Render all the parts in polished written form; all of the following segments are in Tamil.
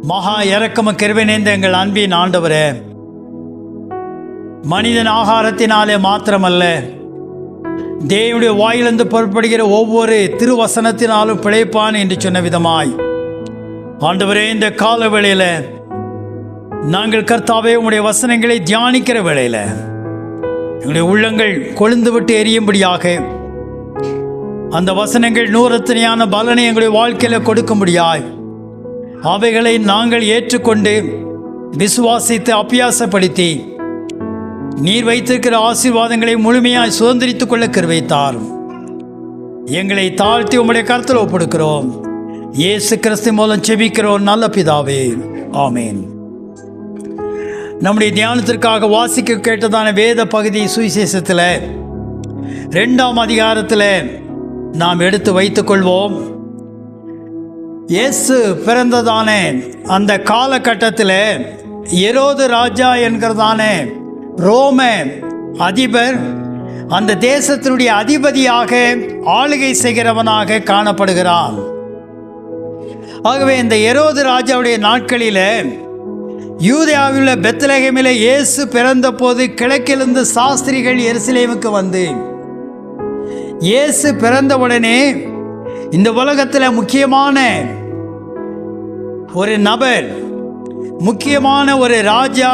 மகா இரக்கமும் கிருபை நிறைந்த எங்கள் அன்பின் ஆண்டவரே, மனிதன் ஆகாரத்தினாலே மாத்திரமல்ல, தேவனுடைய வாயிலிருந்து புறப்படுகிற ஒவ்வொரு திருவசனத்தினாலும் பிழைப்பான் என்று சொன்ன விதமாய் ஆண்டவரே, இந்த கால வேளையில் நாங்கள் கர்த்தாவே உம்முடைய வசனங்களை தியானிக்கிற வேளையில் எங்களுடைய உள்ளங்கள் கொழுந்து விட்டு எரியும்படியாக அந்த வசனங்கள் நூறத்தனையான பலனை எங்களுடைய வாழ்க்கையில் கொடுக்கும்படியாய் அவைகளை நாங்கள் ஏற்றுக்கொண்டு விசுவாசித்து அபியாசப்படுத்தி நீர் வைத்திருக்கிற ஆசீர்வாதங்களை முழுமையாய் சுதந்திரித்துக் கொள்ள கிருபை தாரும். எங்களை தாழ்த்தி உம்முடைய கருத்தில் ஒப்படுக்கிறோம். இயேசு கிறிஸ்து மூலம் செபிக்கிறோம் நல்ல பிதாவே, ஆமேன். நம்முடைய தியானத்திற்காக வாசிக்க கேட்டதான வேத பகுதி சுவிசேஷத்தில் 2ஆம் அதிகாரத்தில் நாம் எடுத்து வைத்துக் கொள்வோம். இயேசு பிறந்ததான அந்த காலகட்டத்தில் எரோது ராஜா என்கிறதான ரோம அதிபர் அந்த தேசத்தினுடைய அதிபதியாக ஆளுகை செய்கிறவனாக காணப்படுகிறான். ஆகவே இந்த எரோது ராஜாவுடைய நாட்களில் யூதேயாவில் உள்ள பெத்லகேமில் இயேசு பிறந்த போது கிழக்கிலிருந்து சாஸ்திரிகள் எருசலேமுக்கு வந்து இயேசு பிறந்தவுடனே இந்த உலகத்தில் முக்கியமான ஒரு நபர், முக்கியமான ஒரு ராஜா,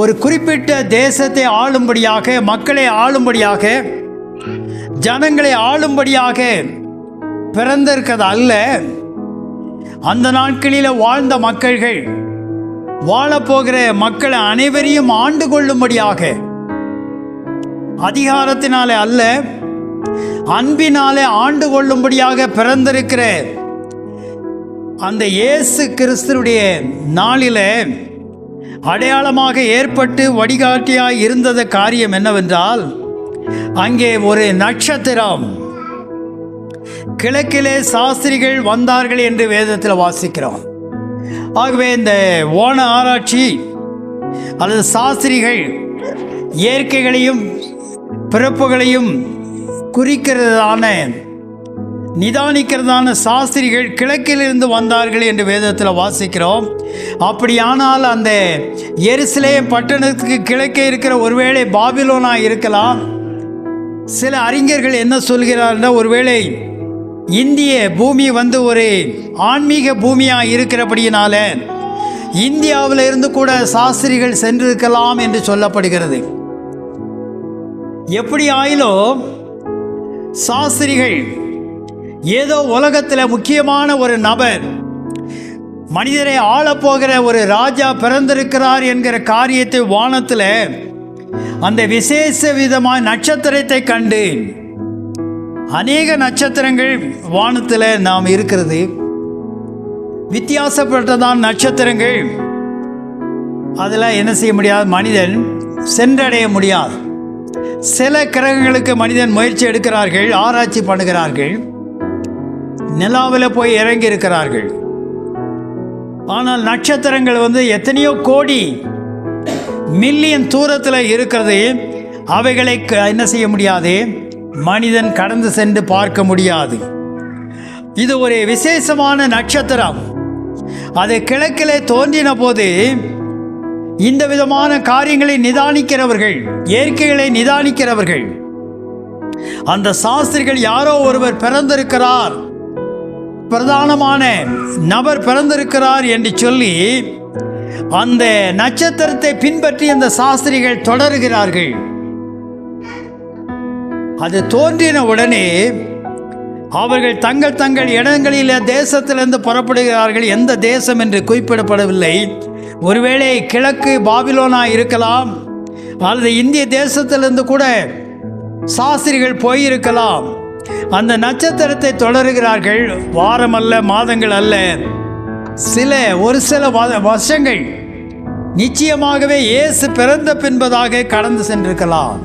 ஒரு குறிப்பிட்ட தேசத்தை ஆளும்படியாக, மக்களை ஆளும்படியாக, ஜனங்களை ஆளும்படியாக பிறந்திருக்கிறது அல்ல. அந்த நாட்களில் வாழ்ந்த மக்கள்கள், வாழப்போகிற மக்களை அனைவரையும் ஆண்டு கொள்ளும்படியாக, அதிகாரத்தினாலே அல்ல அன்பினாலே ஆண்டு கொள்ளும்படியாக பிறந்திருக்கிற அந்த இயேசு கிறிஸ்துடைய நாளில் அடையாளமாக ஏற்பட்டு வழிகாட்டியாய் இருந்தது காரியம் என்னவென்றால், அங்கே ஒரு நட்சத்திரம், கிழக்கிலே சாஸ்திரிகள் வந்தார்கள் என்று வேதத்தில் வாசிக்கிறோம். ஆகவே இந்த ஓண ஆராய்ச்சி அல்லது சாஸ்திரிகள் இயற்கைகளையும் பிறப்புகளையும் குறிக்கிறதான நிதானிக்கிறதான சாஸ்திரிகள் கிழக்கிலிருந்து வந்தார்கள் என்று வேதத்தில் வாசிக்கிறோம். அப்படியானால் அந்த எருசலேம் பட்டணத்துக்கு கிழக்கே இருக்கிற ஒருவேளை பாபிலோனா இருக்கலாம். சில அறிஞர்கள் என்ன சொல்கிறார்கள், ஒருவேளை இந்திய பூமி வந்து ஒரு ஆன்மீக பூமியாக இருக்கிறபடியினால இந்தியாவில் இருந்து கூட சாஸ்திரிகள் சென்றிருக்கலாம் என்று சொல்லப்படுகிறது. எப்படி ஆயிலும் சாஸ்திரிகள் ஏதோ உலகத்தில் முக்கியமான ஒரு நபர், மனிதரை ஆளப்போகிற ஒரு ராஜா பிறந்திருக்கிறார் என்கிற காரியத்தை வானத்தில் அந்த விசேஷ விதமான நட்சத்திரத்தை கண்டு, அநேக நட்சத்திரங்கள் வானத்தில் நாம் இருக்கிறது, வித்தியாசப்பட்டதான் நட்சத்திரங்கள், அதில் என்ன செய்ய முடியாது, மனிதன் சென்றடைய முடியாது. சில கிரகங்களுக்கு மனிதன் முயற்சி எடுக்கிறார்கள், ஆராய்ச்சி பண்ணுகிறார்கள், நிலாவில் போய் இறங்கி இருக்கிறார்கள். ஆனால் நட்சத்திரங்கள் வந்து எத்தனையோ கோடி மில்லியன் தூரத்தில் இருக்கிறது. அவைகளை என்ன செய்ய முடியாது, மனிதன் கடந்து சென்று பார்க்க முடியாது. இது ஒரு விசேஷமான நட்சத்திரம். அது கிழக்கிலே தோன்றின போது இந்த விதமான காரியங்களை நிதானிக்கிறவர்கள், இயற்கைகளை நிதானிக்கிறவர்கள், அந்த சாஸ்திரிகள் யாரோ ஒருவர் பிறந்திருக்கிறார், பிரதானமான நபர் பிறந்திருக்கிறார் என்று சொல்லி அந்த நட்சத்திரத்தை பின்பற்றி அந்த சாஸ்திரிகள் தொடர்கிறார்கள். அது தோன்றின உடனே அவர்கள் தங்கள் தங்கள் இடங்களில் தேசத்திலிருந்து புறப்படுகிறார்கள். எந்த தேசம் என்று குறிப்பிடப்படவில்லை. ஒருவேளை கிழக்கு பாபிலோனா இருக்கலாம், அல்லது இந்திய தேசத்திலிருந்து கூட சாஸ்திரிகள் போயிருக்கலாம். அந்த நட்சத்திரத்தை தொடர்கிறார்கள். வாரம் அல்ல, மாதங்கள் அல்ல, ஒரு சில வருஷங்கள் நிச்சயமாகவே இயேசு பிறந்த பின்பதாக கடந்து சென்றிருக்கலாம்.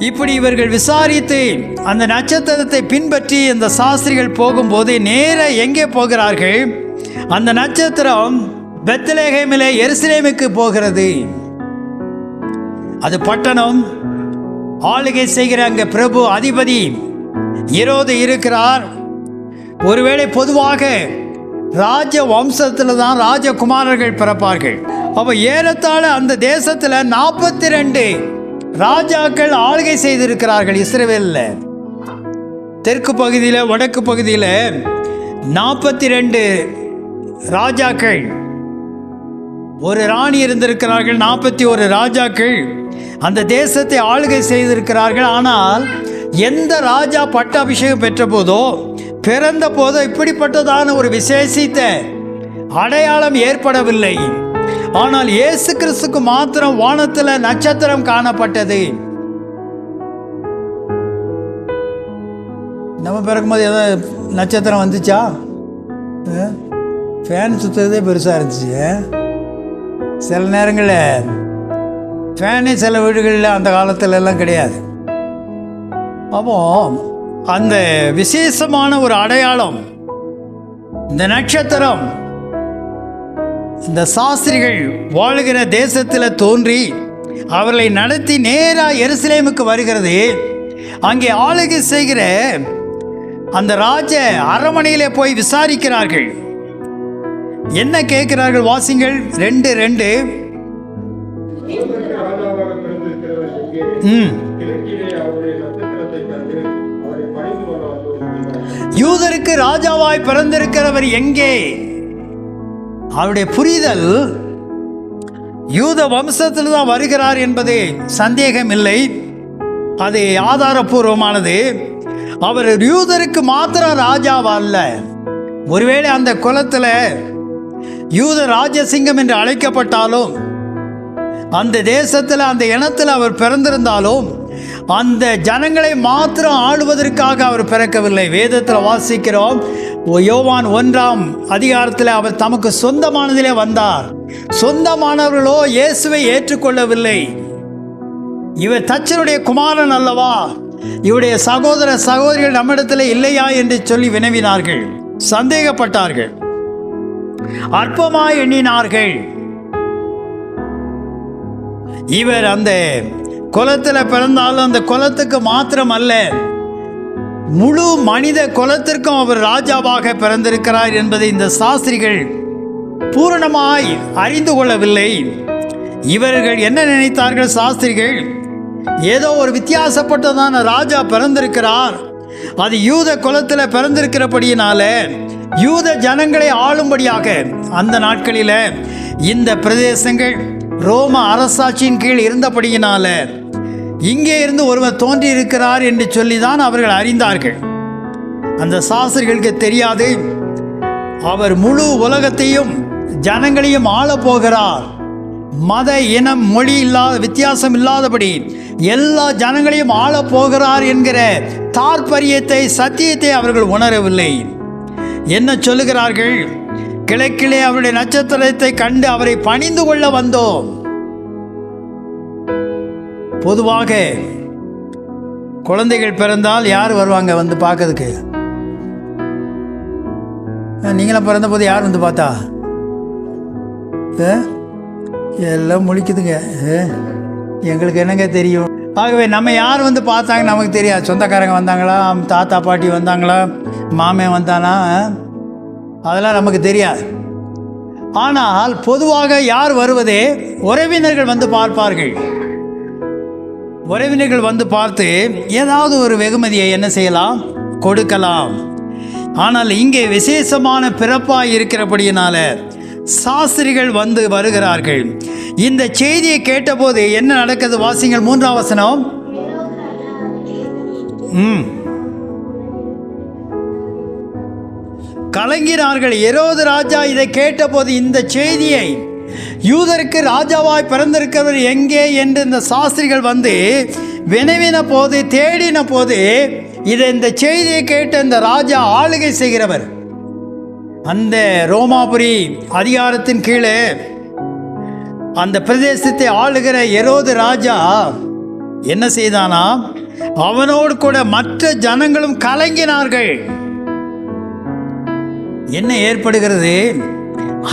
இப்படி இவர்கள் விசாரித்து அந்த நட்சத்திரத்தை பின்பற்றி அந்த சாஸ்திரிகள் போகும்போது நேர எங்கே போகிறார்கள், அந்த நட்சத்திரம் பெத்லகேமிலே எருசலேமுக்கு போகிறது. அது பட்டணம், ஆளுகை செய்கிற அங்கே பிரபு அதிபதி எரோது இருக்கிறார். ஒருவேளை பொதுவாக ராஜ வம்சத்தில் தான் ராஜகுமாரர்கள் பிறப்பார்கள். அப்போ ஏறத்தாழ அந்த தேசத்தில் 42 ராஜாக்கள் ஆளுகை செய்திருக்கிறார்கள். இஸ்ரவேலில் தெற்கு பகுதியில் வடக்கு பகுதியில் 42 ராஜாக்கள், ஒரு ராணி இருந்திருக்கிறார்கள். 41 ராஜாக்கள் அந்த தேசத்தை ஆளுகை செய்திருக்கிறார்கள். ஆனால் எந்த ராஜா பட்டாபிஷேகம் பெற்ற போதோ பிறந்த போதோ இப்படிப்பட்டதான ஒரு விசேஷித்த அடையாளம் ஏற்படவில்லை. ஆனால் இயேசு கிறிஸ்துக்கு மாத்திரம் வானத்தில் நட்சத்திரம் காணப்பட்டது. நம்ம பிறக்கும்போது ஏதாவது நட்சத்திரம் வந்துச்சா? ஃபேன் சுற்றுறதே பெருசாக இருந்துச்சு. சில நேரங்களில் ஃபேனே சில வீடுகளில் அந்த காலத்துல எல்லாம் கிடையாது. அப்போ அந்த விசேஷமான ஒரு அடையாளம், இந்த நட்சத்திரம் இந்த சாஸ்திரிகள் வாழுகிற தேசத்தில் தோன்றி அவர்களை நடத்தி நேராக எருசலேமுக்கு வருகிறது. அங்கே ஆளுகை செய்கிற அந்த ராஜ அரண்மனையிலே போய் விசாரிக்கிறார்கள். என்ன கேட்கிறார்கள்? வாசிங்கள் 2:2. யூதருக்கு ராஜாவாய் பிறந்திருக்கிறவர் எங்கே? அவருடைய புரிதல் யூத வம்சத்தில் தான் வருகிறார் என்பது சந்தேகம் இல்லை, அது ஆதாரபூர்வமானது. அவர் யூதருக்கு மாத்திரம் ராஜாவா அல்ல. ஒருவேளை அந்த குலத்தில் யூத ராஜசிங்கம் என்று அழைக்கப்பட்டாலும், அந்த தேசத்தில் அந்த இனத்தில் அவர் பிறந்திருந்தாலும், அந்த ஜனங்களை மாத்திரம் ஆளுவதற்காக அவர் பிறக்கவில்லை. வேதத்தில் வாசிக்கிறோம், யோவான் 1ஆம் அதிகாரத்தில் அவர் தமக்கு சொந்தமானதிலே வந்தார், சொந்தமானவர்களோ இயேசுவை ஏற்றுக்கொள்ளவில்லை. இவர் தச்சனுடைய குமாரன் அல்லவா, இவருடைய சகோதர சகோதரிகள் நம்மிடத்தில் இல்லையா என்று சொல்லி வினவினார்கள், சந்தேகப்பட்டார்கள், அற்பமாய் எண்ணினார்கள். இவர் அந்த குலத்தில் பிறந்தாலும் அந்த குலத்துக்கு மாத்திரம் அல்ல, முழு மனித குலத்திற்கும் அவர் ராஜாவாக பிறந்திருக்கிறார் என்பதை இந்த சாஸ்திரிகள் பூரணமாய் அறிந்து கொள்ளவில்லை. இவர்கள் என்ன நினைத்தார்கள்? சாஸ்திரிகள் ஏதோ ஒரு வித்தியாசப்பட்டதான ராஜா பிறந்திருக்கிறார், அது யூத குலத்தில் பிறந்திருக்கிறபடியினால யூத ஜனங்களை ஆளும்படியாக அந்த நாட்களில் இந்த பிரதேசங்கள் ரோம அரசாட்சியின் கீழ் இருந்தபடியினால இங்கே இருந்து ஒருவர் தோன்றி இருக்கிறார் என்று சொல்லிதான் அவர்கள் அறிந்தார்கள். அந்த சாஸ்திரிகளுக்கு தெரியாது, அவர் முழு உலகத்தையும் ஜனங்களையும் ஆளப்போகிறார். மத இனம் மொழி இல்லாத வித்தியாசம் இல்லாதபடி எல்லா ஜனங்களையும் ஆளப்போகிறார் என்கிற தாற்பரியத்தை சத்தியத்தை அவர்கள் உணரவில்லை. என்ன சொல்லுகிறார்கள்? கிழக்கிலே அவருடைய நட்சத்திரத்தை கண்டு அவரை பணிந்து கொள்ள வந்தோம். பொதுவாக குழந்தைகள் பிறந்தால் யார் வருவாங்க வந்து பார்க்கறதுக்கு? நீங்களாம் பிறந்த போது யார் வந்து பார்த்தா? எல்லாம் முழிக்குதுங்க, எங்களுக்கு என்னங்க தெரியும். ஆகவே நம்ம யார் வந்து பார்த்தாங்க நமக்கு தெரியாது. சொந்தக்காரங்க வந்தாங்களா, தாத்தா பாட்டி வந்தாங்களா, மாமன் வந்தானா, அதெல்லாம் நமக்கு தெரியாது. ஆனால் பொதுவாக யார் வருவதே உறவினர்கள் வந்து பார்ப்பார்கள். உறவினர்கள் வந்து பார்த்து ஏதாவது ஒரு வெகுமதியை என்ன செய்யலாம்? கொடுக்கலாம். ஆனால் இங்கே விசேஷமான பிறப்பாக இருக்கிறபடியினால சாஸ்திரிகள் வந்து வருகிறார்கள். இந்த செய்தியை கேட்டபோது என்ன நடக்கிறது? வாசிங்கள் 3ஆம் வசனம். கலங்கினார்கள். ஏரோது ராஜா இதை கேட்டபோது இந்த செய்தியை, யூதருக்கு ராஜாவாய் பிறந்திருக்கிறவர் எங்கே என்று இந்த சாஸ்திரிகள் வந்து வினவின போது, தேடின போது, இந்த செய்தியை கேட்ட இந்த ராஜா ஆளுகை செய்கிறவர், அந்த ரோமாபுரி அதிகாரத்தின் கீழே அந்த பிரதேசத்தை ஆளுகிற ஏரோது ராஜா என்ன செய்தானா, அவனோடு கூட மற்ற ஜனங்களும் கலங்கினார்கள். என்ன ஏற்படுகிறது?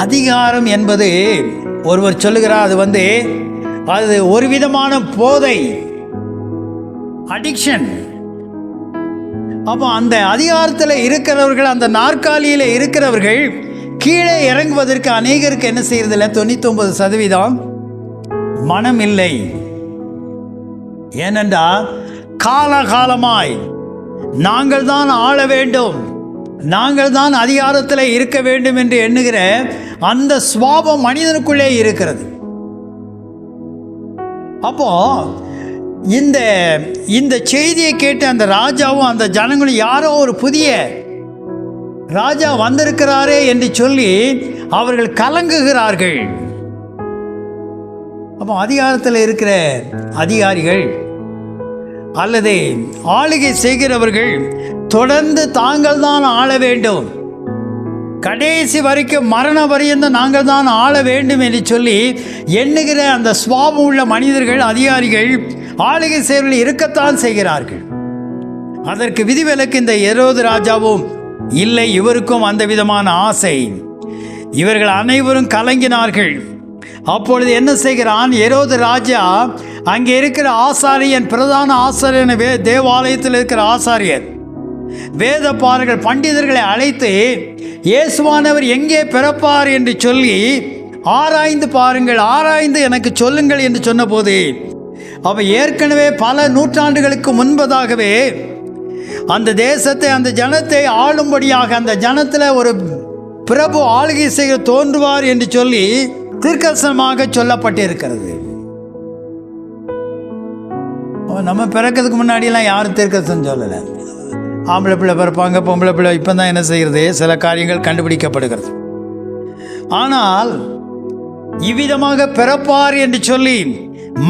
அதிகாரம் என்பது ஒருவர் சொல்லுகிறார், அது ஒரு விதமான போதை, அடிக்ஷன். அப்போ அந்த அதிகாரத்தில் இருக்கிறவர்கள், அந்த நாற்காலியில் இருக்கிறவர்கள் கீழே இறங்குவதற்கு அநேகருக்கு என்ன செய்யறதில்லை? 99% மனம் இல்லை. ஏனென்றால் காலகாலமாய் நாங்கள் தான் ஆள வேண்டும், நாங்கள் தான் அதிகாரத்தில் இருக்க வேண்டும் என்று எண்ணுகிற அந்த சுபாவம் மனிதனுக்குள்ளே இருக்கிறது. அப்போ இந்த செய்தியை கேட்டு அந்த ராஜாவும் அந்த ஜனங்களும் யாரோ ஒரு புதிய ராஜா வந்திருக்கிறாரே என்று சொல்லி அவர்கள் கலங்குகிறார்கள். அப்போ அதிகாரத்தில் இருக்கிற அதிகாரிகள் அல்லது ஆளுகை செய்கிறவர்கள் தொடர்ந்து தாங்கள் தான் ஆள வேண்டும், கடைசி வரைக்கும் மரண பரியந்தம் நாங்கள் தான் ஆள வேண்டும் என்று சொல்லி எண்ணுகிற அந்த சுபாவம் உள்ள மனிதர்கள், அதிகாரிகள், ஆளுகை செயல்கள் இருக்கத்தான் செய்கிறார்கள். அதற்கு விதிவிலக்கு இந்த ஏரோது ராஜாவும் இல்லை. இவருக்கும் அந்த விதமான ஆசை. இவர்கள் அனைவரும் கலங்கினார்கள். அப்பொழுது என்ன செய்கிறான் ஏரோது ராஜா? அங்கே இருக்கிற ஆசாரியன், பிரதான ஆசாரியன், தேவாலயத்தில் இருக்கிற ஆசாரியர், வேத பாரகர்கள், பண்டிதர்களை அழைத்து இயேசுவானவர் எங்கே பிறப்பார் என்று சொல்லி ஆராய்ந்து பாருங்கள், ஆராய்ந்து எனக்கு சொல்லுங்கள் என்று சொன்னபோது, அவ ஏற்கனவே பல நூற்றாண்டுகளுக்கு முன்பதாகவே அந்த தேசத்தை, அந்த ஜனத்தை ஆளும்படியாக அந்த ஜனத்தில் ஒரு பிரபு ஆளுகை செய்ய தோன்றுவார் என்று சொல்லி தீர்க்கதரிசனமாக சொல்லப்பட்டிருக்கிறது. நம்ம பிறக்கிறதுக்கு முன்னாடியெல்லாம் யாரும் தீர்க்கதரிசனம் சொல்லலை. ஆம்பளை பிள்ளை பிறப்பாங்க, பொம்பளை பிள்ளை. இப்போ தான் என்ன செய்கிறது? சில காரியங்கள் கண்டுபிடிக்கப்படுகிறது. ஆனால் இவ்விதமாக பிறப்பார் என்று சொல்லி,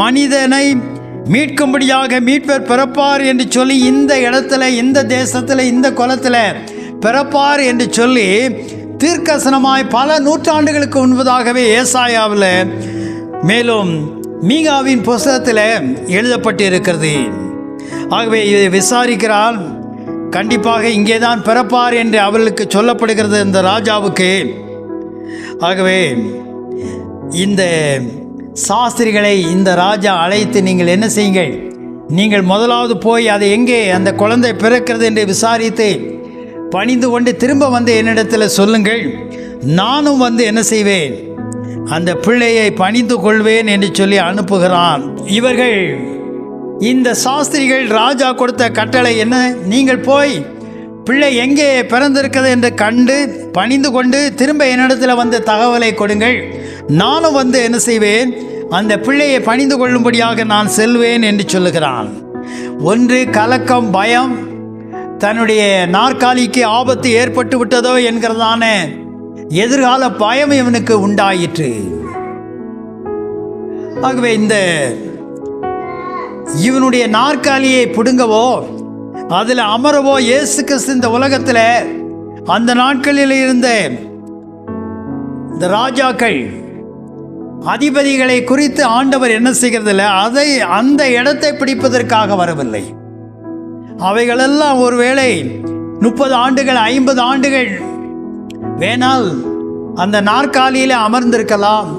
மனிதனை மீட்கும்படியாக மீட்பர் பிறப்பார் என்று சொல்லி, இந்த இடத்துல, இந்த தேசத்தில், இந்த குலத்தில் பிறப்பார் என்று சொல்லி தீர்க்கதரிசனமாய் பல நூற்றாண்டுகளுக்கு முன்பதாகவே ஏசாயாவில், மேலும் மீகாவின் புஸ்தகத்தில் எழுதப்பட்டு இருக்கிறது. ஆகவே இதை விசாரிக்கிறான். கண்டிப்பாக இங்கே தான் பிறப்பார் என்று அவர்களுக்கு சொல்லப்படுகிறது இந்த ராஜாவுக்கு. ஆகவே இந்த சாஸ்திரிகளை இந்த ராஜா அழைத்து, நீங்கள் என்ன செய்யுங்கள், நீங்கள் முதலாவது போய் அதை எங்கே அந்த குழந்தை பிறக்கிறது என்று விசாரித்து பணிந்து கொண்டு திரும்ப வந்து என்னிடத்தில் சொல்லுங்கள். நானும் வந்து என்ன செய்வேன், அந்த பிள்ளையை பணிந்து கொள்வேன் என்று சொல்லி அனுப்புகிறான். இவர்கள், இந்த சாஸ்திரிகள் ராஜா கொடுத்த கட்டளை என்ன? நீங்கள் போய் பிள்ளை எங்கே பிறந்திருக்கிறது என்று கண்டு பணிந்து கொண்டு திரும்ப என்னிடத்தில் வந்து தகவலை கொடுங்கள். நானும் வந்து என்ன செய்வேன், அந்த பிள்ளையை பணிந்து கொள்ளும்படியாக நான் செல்வேன் என்று சொல்லுகிறான். ஒன்று கலக்கம், பயம், தன்னுடைய நாற்காலிக்கு ஆபத்து ஏற்பட்டு விட்டதோ என்கிறதான எதிர்கால பயம் இவனுக்கு உண்டாயிற்று. ஆகவே இவனுடைய நாற்காலியை பிடுங்கவோ அதில் அமரவோ இயேசு கிறிஸ்து இந்த உலகத்தில் அந்த நாட்களில் இருந்த இந்த ராஜாக்கள், அதிபதிகளை குறித்து ஆண்டவர் என்ன செய்கிறதில்லை, அதை அந்த இடத்தை பிடிப்பதற்காக வரவில்லை. அவைகளெல்லாம் ஒருவேளை 30 ஆண்டுகள் 50 ஆண்டுகள் வேணால் அந்த நாற்காலியில் அமர்ந்திருக்கலாம்,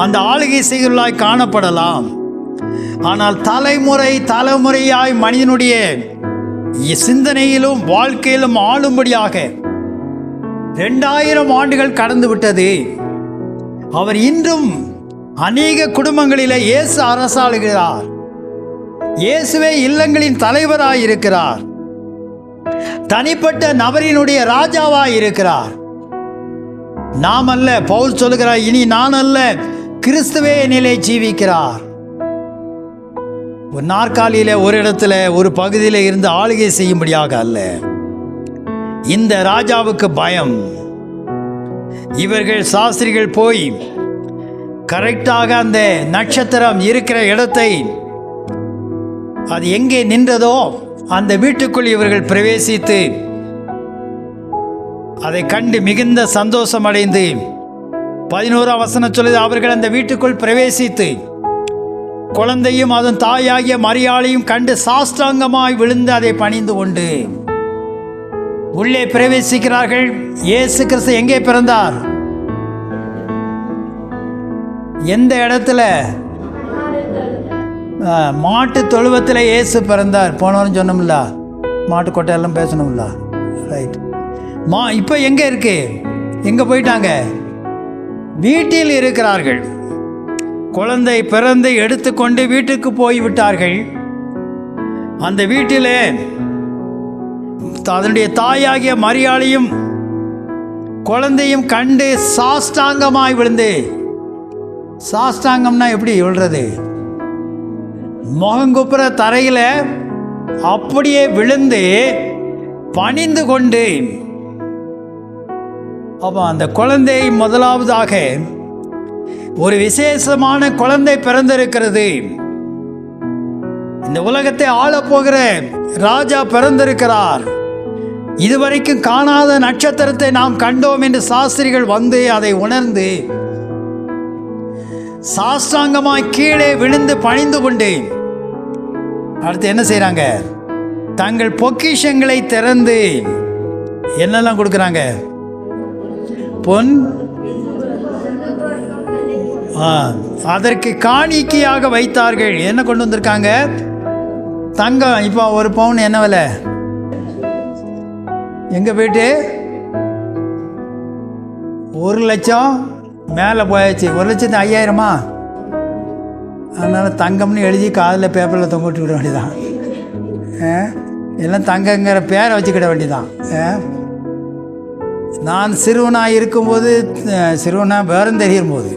அந்த ஆளுகை செய்கிறாய் காணப்படலாம். ஆனால் தலைமுறையாய் மனிதனுடைய சிந்தனையிலும் வாழ்க்கையிலும் ஆளும்படியாக 2000 ஆண்டுகள் கடந்து விட்டது. அவர் இன்றும் அநேக குடும்பங்களிலே இயேசு அரசாளுகிறார். இயேசுவே இல்லங்களின் தலைவராயிருக்கிறார். தனிப்பட்ட நபரினுடைய ராஜாவாயிருக்கிறார். நாம் அல்ல, பவுல் சொல்லுகிறார், இனி நான் அல்ல, கிறிஸ்துவே என்னிலே ஜீவிக்கிறார். ஒரு நாற்காலியில, ஒரு இடத்துல, ஒரு பகுதியில் இருந்து ஆளுகை செய்யும்படியாக அல்ல. இந்த ராஜாவுக்கு பயம். இவர்கள் சாஸ்திரிகள் போய் கரெக்டாக அந்த நட்சத்திரம் இருக்கிற இடத்தை, அது எங்கே நின்றதோ அந்த வீட்டுக்குள் இவர்கள் பிரவேசித்து அதை கண்டு மிகுந்த சந்தோஷம் அடைந்து, 11ஆம் வசனம் சொல்லுது, அவர்கள் அந்த வீட்டுக்குள் பிரவேசித்து குழந்தையும் அதன் தாயாகிய மரியாளையும் கண்டு சாஷ்டாங்கமாய் விழுந்து அதை பணிந்து கொண்டு உள்ளே பிரவேசிக்கிறார்கள். இயேசு கிறிஸ்து எங்கே பிறந்தார்? எந்த இடத்துல? மாட்டு தொழுவத்தில் இயேசு பிறந்தார். போனவரும் சொன்னோம்ல, மாட்டுக்கொட்டையெல்லாம் பேசணும்ல. ரைட். இப்போ எங்கே இருக்கு? எங்கே போயிட்டாங்க? வீட்டில் இருக்கிறார்கள். குழந்தை பிறந்து எடுத்துக்கொண்டு வீட்டுக்கு போய்விட்டார்கள். அந்த வீட்டிலே அதனுடைய தாயாகிய மரியாளையும் குழந்தையும் கண்டு சாஷ்டாங்கமாய் விழுந்து, சாஷ்டாங்கம்னா எப்படி விழுறது? முகங்குப்புற தரையில் அப்படியே விழுந்து பணிந்து கொண்டு, அப்போ அந்த குழந்தை முதலாவதாக ஒரு விசேஷமான குழந்தை பிறந்திருக்கிறது. இந்த உலகத்தை ஆளப்போகிற ராஜா பிறந்திருக்கிறார். இதுவரைக்கும் காணாத நட்சத்திரத்தை நாம் கண்டோம் என்று சாஸ்திரிகள் வந்து அதை உணர்ந்து சாஷ்டாங்கமாய் கீழே விழுந்து பணிந்து கொண்டு அடுத்து என்ன செய்றாங்க? தங்கள் பொக்கிஷங்களை திறந்து என்னெல்லாம் கொடுக்குறாங்க? பொன், அதற்கு காணிக்கையாக வைத்தார்கள். என்ன கொண்டு வந்திருக்காங்க? தங்கம். இப்போ ஒரு பவுன் என்ன விலை? எங்கே போயிட்டு 1,00,000 மேலே போயாச்சு. 1,05,000. அதனால் தங்கம்னு எழுதி காதில் பேப்பரில் தொங்க விட்டு விட வேண்டியதான். எல்லாம் தங்கங்கிற பேரை வச்சுக்கிட வேண்டியதான். நான் சிறுவனாக இருக்கும்போது, சிறுவனாக பேரம் தெரியும் போது,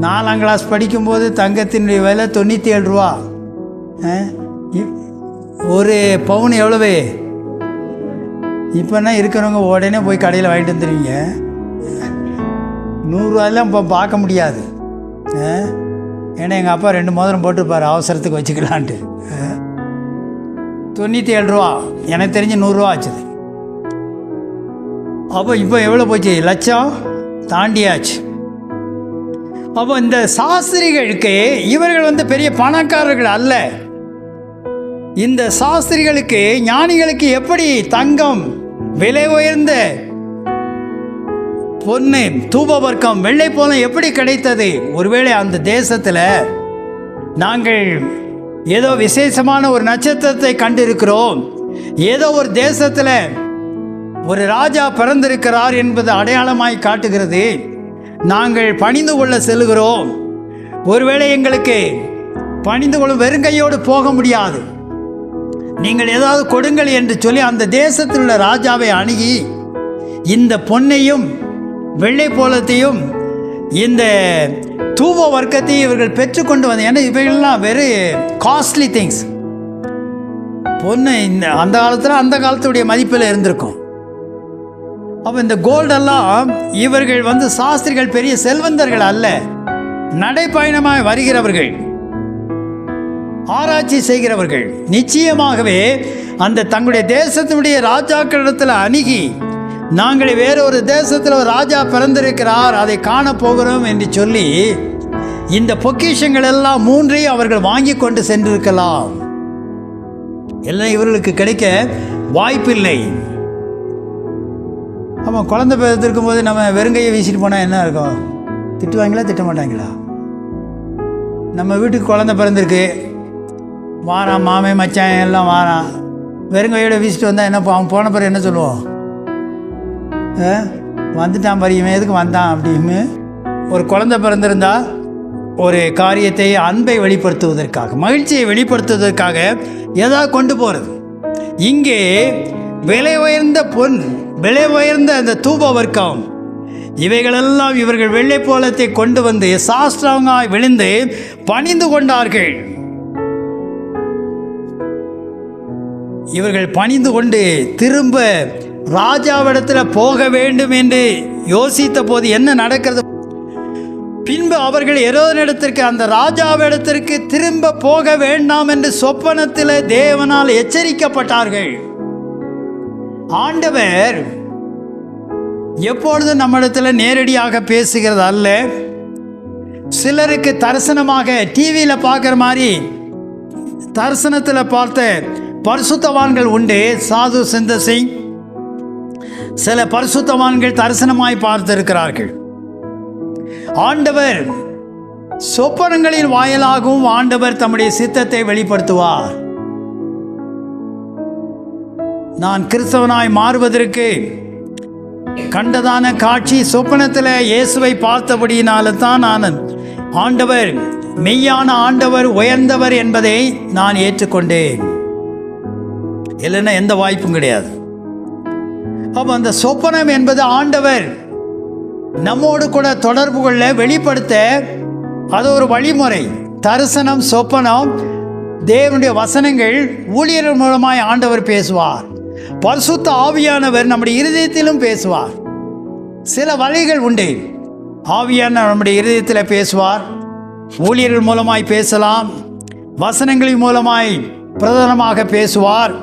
4ஆம் கிளாஸ் படிக்கும்போது தங்கத்தினுடைய விலை 97 ரூபா. ஒரு பவுன் எவ்வளவு? இப்போனா இருக்கிறவங்க உடனே போய் கடையில் வாங்கிட்டு வந்துடுவீங்க. 100 ரூபாயெல்லாம் இப்போ பார்க்க முடியாது. ஏன்னா எங்கள் அப்பா 2 மோதிரம் போட்டுருப்பார் அவசரத்துக்கு வச்சுக்கலான்ட்டு. 97 ரூபா. எனக்கு தெரிஞ்சு 100 ரூபா ஆச்சுது. அப்போ இப்போ எவ்வளோ போச்சு? லட்சம் தாண்டியாச்சு. அப்போ இந்த சாஸ்திரிகளுக்கு இவர்கள் பெரிய பணக்காரர்கள் அல்ல. இந்த சாஸ்திரிகளுக்கு, ஞானிகளுக்கு எப்படி தங்கம், விலை உயர்ந்த பொன்னு, தூபவர்க்கம், வெள்ளை போலம் எப்படி கிடைத்தது? ஒருவேளை அந்த தேசத்தில் நாங்கள் ஏதோ விசேஷமான ஒரு நட்சத்திரத்தை கண்டிருக்கிறோம், ஏதோ ஒரு தேசத்தில் ஒரு ராஜா பிறந்திருக்கிறார் என்பது அடையாளமாய் காட்டுகிறது. நாங்கள் பணிந்து கொள்ள செல்கிறோம். ஒருவேளை எங்களுக்கு பணிந்து கொள்ளும் வெறுங்கையோடு போக முடியாது, நீங்கள் ஏதாவது கொடுங்கள் என்று சொல்லி அந்த தேசத்தில் உள்ள ராஜாவை அணுகி இந்த பொன்னையும் வெள்ளை போலத்தையும் இந்த தூப வர்க்கத்தையும் இவர்கள் பெற்றுக்கொண்டு வந்து, ஏன்னா இவைகள்லாம் வெறு காஸ்ட்லி திங்ஸ். பொண்ணு இந்த அந்த காலத்தில் அந்த காலத்துடைய மதிப்பில் இருந்திருக்கும். அப்போ இந்த கோல்டெல்லாம் இவர்கள் சாஸ்திரிகள் பெரிய செல்வந்தர்கள் அல்ல, நடைப்பயணமாய் வருகிறவர்கள், ஆராய்ச்சி செய்கிறவர்கள். நிச்சயமாகவே அந்த தங்களுடைய தேசத்தினுடைய ராஜாக்களிடத்தில் அணுகி, நாங்கள் வேறொரு தேசத்தில் ஒரு ராஜா பிறந்திருக்கிறார், அதை காணப்போகிறோம் என்று சொல்லி இந்த பொக்கிஷங்கள் எல்லாம் 3ஐயும் அவர்கள் வாங்கி கொண்டு சென்றிருக்கலாம். எல்லாம் இவர்களுக்கு கிடைக்க வாய்ப்பில்லை. ஆமாம், குழந்தை பிறந்திருக்கும் போது நம்ம வெறுங்கையை வீசிட்டு போனால் என்ன இருக்கும்? திட்டுவாங்களா திட்ட மாட்டாங்களா? நம்ம வீட்டுக்கு குழந்தை பிறந்திருக்கு, வாரான், மாமே மச்சான் எல்லாம் வாரான், வெறுங்கையோட வீசிட்டு வந்தால் என்ன? அவன் போன பிறகு என்ன சொல்லுவோம்? வந்துட்டான் பரியுமே, எதுக்கு வந்தான் அப்படின்னு. ஒரு குழந்தை பிறந்திருந்தா ஒரு காரியத்தை, அன்பை வெளிப்படுத்துவதற்காக, மகிழ்ச்சியை வெளிப்படுத்துவதற்காக ஏதாவது கொண்டு போகிறது. இங்கே விலை உயர்ந்த பொன், விலை உயர்ந்த அந்த தூப வர்க்கம், இவைகளெல்லாம் இவர்கள் வெள்ளை போலத்தை கொண்டு வந்து சாஸ்திரமாய் விழுந்து பணிந்து கொண்டார்கள். இவர்கள் பணிந்து கொண்டு திரும்ப ராஜாவிடத்தில் போக வேண்டும் என்று யோசித்த போது என்ன நடக்கிறது? பின்பு அவர்கள் ஏரோதினிடத்திற்கு, அந்த ராஜாவிடத்திற்கு திரும்ப போக வேண்டாம் என்று சொப்பனத்தில் தேவனால் எச்சரிக்கப்பட்டார்கள். ஆண்டவர் எப்பொழுதும் நம்மிடத்தில் நேரடியாக பேசுகிறது அல்ல. சிலருக்கு தரிசனமாக டிவியில் பார்க்குற மாதிரி தரிசனத்தில் பார்த்த பரிசுத்தவான்கள் உண்டு. சாது சிந்த சிங், சில பரிசுத்தவான்கள் தரிசனமாய் பார்த்திருக்கிறார்கள். ஆண்டவர் சொப்பனங்களின் வாயிலாகவும் ஆண்டவர் தம்முடைய சித்தத்தை வெளிப்படுத்துவார். நான் கிறிஸ்தவனாய் மாறுவதற்கு கண்டதான காட்சி சொப்பனத்தில் இயேசுவை பார்த்தபடியினால தான் நான் ஆண்டவர் மெய்யான ஆண்டவர் உயர்ந்தவர் என்பதை நான் ஏற்றுக்கொண்டேன். இல்லைன்னா எந்த வாய்ப்பும் கிடையாது. அப்போ அந்த சொப்பனம் என்பது ஆண்டவர் நம்மோடு கூட தொடர்பு கொள்ள வெளிப்படுத்த அது ஒரு வழிமுறை. தரிசனம், சொப்பனம், தேவனுடைய வசனங்கள் ஊழியர்கள் மூலமாய் ஆண்டவர் பேசுவார். பரிசுத்த ஆவியானவர் நம்முடைய இருதயத்திலும் பேசுவார். சில வழிகள் உண்டு. ஆவியானவர் நம்முடைய இருதயத்தில் பேசுவார், ஊழியர்கள் மூலமாய் பேசலாம், வசனங்களின் மூலமாய் பிரதானமாக பேசுவார்.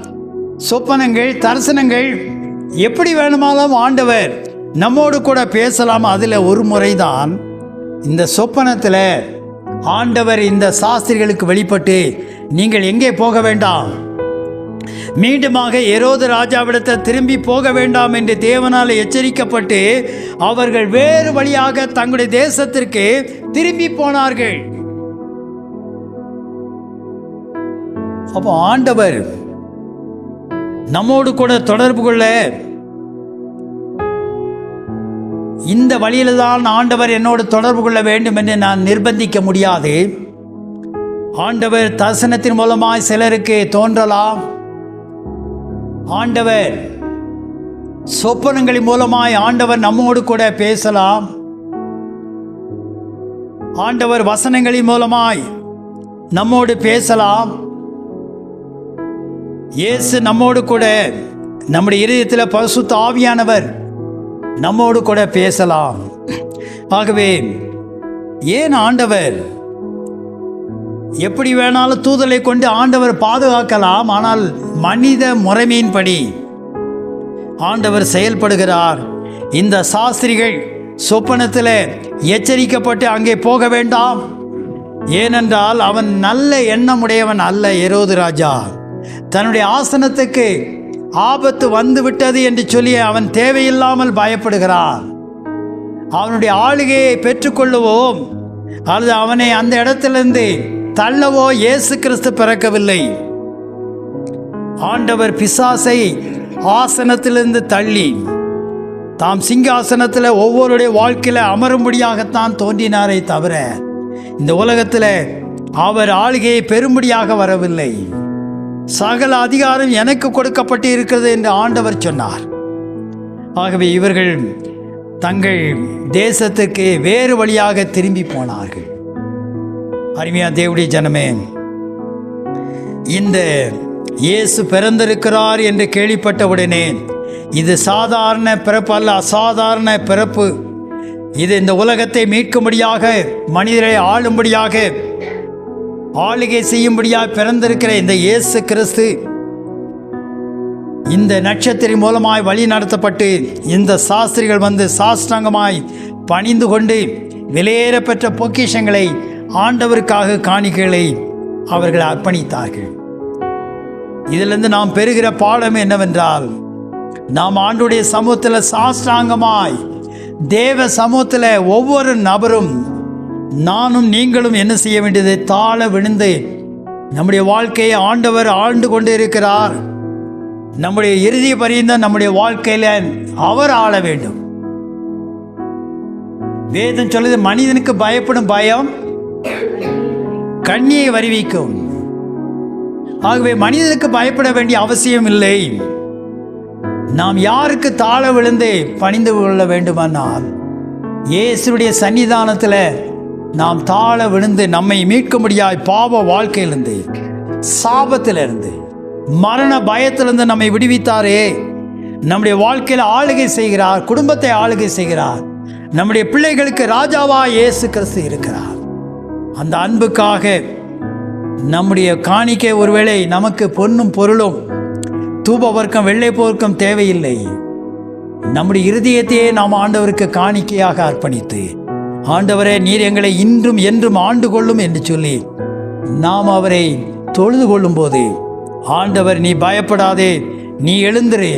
சொப்பனங்கள், தரிசனங்கள் எப்படி வேணுமானாலும் ஆண்டவர் நம்மோடு கூட பேசலாம். அதில் ஒரு முறைதான் இந்த சொப்பனத்தில் ஆண்டவர் இந்த சாஸ்திரிகளுக்கு வெளிப்பட்டு, நீங்கள் எங்கே போக வேண்டாம், மீண்டுமாக ஏரோது ராஜாவிடத்தில் திரும்பி போக வேண்டாம் என்று தேவனால் எச்சரிக்கப்பட்டு அவர்கள் வேறு வழியாக தங்களுடைய தேசத்திற்கு திரும்பி போனார்கள். அப்போ ஆண்டவர் நம்மோடு கூட தொடர்பு கொள்ள இந்த வழியில தான் ஆண்டவர் என்னோடு தொடர்பு கொள்ள வேண்டும் என்று நான் நிர்பந்திக்க முடியாது. ஆண்டவர் தரிசனத்தின் மூலமாய் சிலருக்கு தோன்றலாம். ஆண்டவர் சொப்பனங்களின் மூலமாய் ஆண்டவர் நம்மோடு கூட பேசலாம். ஆண்டவர் வசனங்களின் மூலமாய் நம்மோடு பேசலாம். இயேசு நம்மோடு கூட, நம்முடைய இருதயத்தில் பரிசுத்த ஆவியானவர் நம்மோடு கூட பேசலாம். ஆகவே ஏன் ஆண்டவர் எப்படி வேணாலும் தூதலை கொண்டு ஆண்டவர் பாதுகாக்கலாம். ஆனால் மனித முறைமையின்படி ஆண்டவர் செயல்படுகிறார். இந்த சாஸ்திரிகள் சொப்பனத்தில் எச்சரிக்கப்பட்டு அங்கே போக வேண்டாம். ஏனென்றால் அவன் நல்ல எண்ணமுடையவன் அல்ல. ஏரோது ராஜா தன்னுடைய ஆசனத்துக்கு ஆபத்து வந்துவிட்டது என்று சொல்லி அவன் தேவையில்லாமல் பயப்படுகிறான். அவனுடைய ஆளுகையை பெற்றுக்கொள்ளவோம் அல்லது அவனை அந்த இடத்திலிருந்து தள்ளவோ இயேசு கிறிஸ்து பிறக்கவில்லை. ஆண்டவர் பிசாசை ஆசனத்திலிருந்து தள்ளி தாம் சிங்காசனத்தில் ஒவ்வொருடைய வாழ்க்கையில் அமரும்படியாகத்தான் தோன்றினாரே தவிர இந்த உலகத்தில் அவர் ஆளுகையை பெறும்படியாக வரவில்லை. சகல அதிகாரம் எனக்கு கொடுக்கப்பட்டு இருக்கிறது என்று ஆண்டவர் சொன்னார். ஆகவே இவர்கள் தங்கள் தேசத்திற்கு வேறு வழியாக திரும்பி போனார்கள். அருமையா தேவனுடைய ஜனமே, இந்த இயேசு பிறந்திருக்கிறார் என்று கேள்விப்பட்டவுடனே இது சாதாரண பிறப்பு அல்ல, அசாதாரண பிறப்பு. இது இந்த உலகத்தை மீட்கும்படியாக, மனிதரை ஆளும்படியாக, ஆளுகை செய்யும்படியாக பிறந்திருக்கிற இந்த இயேசு கிறிஸ்து இந்த நட்சத்திரம் மூலமாய் வழி நடத்தப்பட்டு இந்த சாஸ்திரிகள் வந்து சாஷ்டாங்கமாய் பணிந்து கொண்டு விலையேற பெற்ற பொக்கிஷங்களை, ஆண்டவருக்காக காணிக்கைகளை அவர்கள் அர்ப்பணித்தார்கள். இதிலிருந்து நாம் பெறுகிற பாடம் என்னவென்றால், நாம் ஆண்டுடைய சமூகத்தில் சாஷ்டாங்கமாய் தேவ சமூகத்தில் ஒவ்வொரு நபரும், நானும் நீங்களும் என்ன செய்ய வேண்டியது? தாழ விழுந்து நம்முடைய வாழ்க்கையை ஆண்டவர் ஆண்டு கொண்டு இருக்கிறார். நம்முடைய இறுதி பரியந்தம் நம்முடைய வாழ்க்கையில் அவர் ஆள வேண்டும். வேதம் சொல்லுது, மனிதனுக்கு பயப்படும் பயம் கண்ணியை வருவிக்கும். ஆகவே மனிதனுக்கு பயப்பட வேண்டிய அவசியம் இல்லை. நாம் யாருக்கு தாழ விழுந்து பணிந்து கொள்ள வேண்டுமானால் இயேசுடைய சன்னிதானத்தில் நாம் தாழ விழுந்து நம்மை மீட்க முடியாத பாவ வாழ்க்கையிலிருந்து, சாபத்திலிருந்து, மரண பயத்திலிருந்து நம்மை விடுவித்தாரே. நம்முடைய வாழ்க்கையில் ஆளுகை செய்கிறார், குடும்பத்தை ஆளுகை செய்கிறார். நம்முடைய பிள்ளைகளுக்கு ராஜாவா இயேசு கிறிஸ்து இருக்கிறார். அந்த அன்புக்காக நம்முடைய காணிக்கை, ஒருவேளை நமக்கு பொன்னும் பொருளும் தூப வர்க்கம், வெள்ளை போர்க்கம் தேவையில்லை. நம்முடைய இருதயத்தையே நாம் ஆண்டவருக்கு காணிக்கையாக அர்ப்பணித்து, ஆண்டவரே நீர் எங்களை இன்றும் என்றும் ஆண்டு கொள்ளும் என்று சொல்லி நாம் அவரை தொழுது கொள்ளும் போது, ஆண்டவர் நீ பயப்படாதே, நீ எழுந்திரு,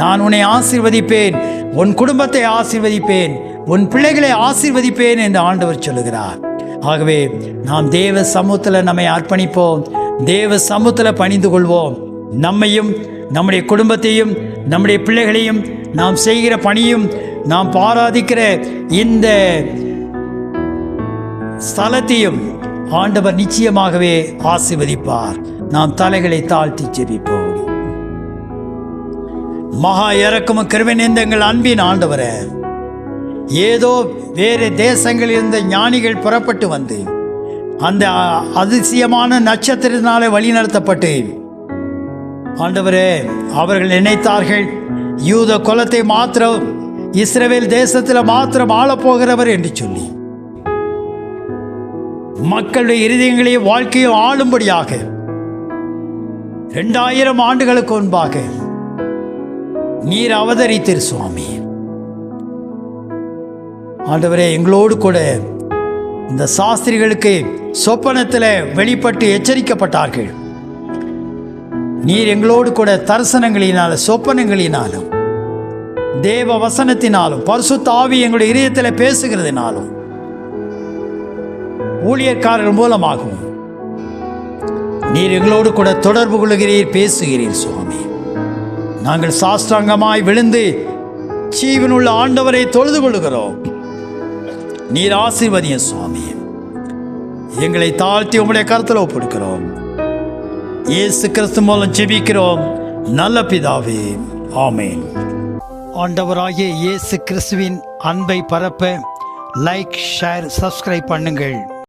நான் உன்னை ஆசீர்வதிப்பேன், உன் குடும்பத்தை ஆசீர்வதிப்பேன், உன் பிள்ளைகளை ஆசீர்வதிப்பேன் என்று ஆண்டவர் சொல்லுகிறார். ஆகவே நாம் தேவ சமூகத்தில் நம்மை அர்ப்பணிப்போம், தேவ சமூகத்தில் பணிந்து கொள்வோம். நம்மையும் நம்முடைய குடும்பத்தையும் நம்முடைய பிள்ளைகளையும் நாம் செய்கிற பணியும் நாம் ஆராதிக்கிற இந்த ஸ்தலத்தையும் ஆண்டவர் நிச்சயமாகவே ஆசீர்வதிப்பார். நாம் தலைகளை தாழ்த்தி ஜெபிப்போம். மகா இரக்கமும் கிருபை நிறைந்த எங்கள் அன்பின் ஆண்டவரே, ஏதோ வேறு தேசங்களில் இருந்த ஞானிகள் புறப்பட்டு வந்து அந்த அதிசயமான நட்சத்திரத்தினாலே வழிநடத்தப்பட்டு ஆண்டவரே, அவர்கள் நினைத்தார்கள் யூத குலத்தை மாத்திரம் இஸ்ரவேல் தேசத்தில் மாத்திரம் ஆளப்போகிறவர் என்று சொல்லி மக்களுடைய இருதயங்களையும் வாழ்க்கையும் ஆளும்படியாக 2000 ஆண்டுகளுக்கு முன்பாக நீர் அவதரித்தீர் சுவாமி. ஆண்டவரே, எங்களோடு கூட இந்த சாஸ்திரிகளுக்கு சொப்பனத்தில் வெளிப்பட்டு எச்சரிக்கப்பட்டார்கள். நீர் எங்களோடு கூட தரிசனங்களினாலும் சொப்பனங்களினாலும் தேவ வசனத்தினாலும் பரிசுத்த ஆவி எங்களுடைய இதயத்தில் பேசுகிறதுனாலும் ஊழியக்காரர்கள் மூலமாகவும் நீர் எங்களோடு கூட தொடர்பு கொள்கிறீர், பேசுகிறீர் சுவாமி. நாங்கள் சாஷ்டாங்கமாய் விழுந்து ஜீவனுள்ள ஆண்டவரை தொழுது கொள்கிறோம். நீர் ஆசீர்வதியும் சுவாமி. எங்களை தாழ்த்தி உம்முடைய கருத்தில் ஒப்புடுக்கிறோம். இயேசு கிறிஸ்து மூலம் ஜெபிக்கிறோம் நல்ல பிதாவே, ஆமென். ஆண்டவராகிய இயேசு கிறிஸ்துவின் அன்பை பரப்ப லைக், ஷேர், சப்ஸ்கிரைப் பண்ணுங்கள்.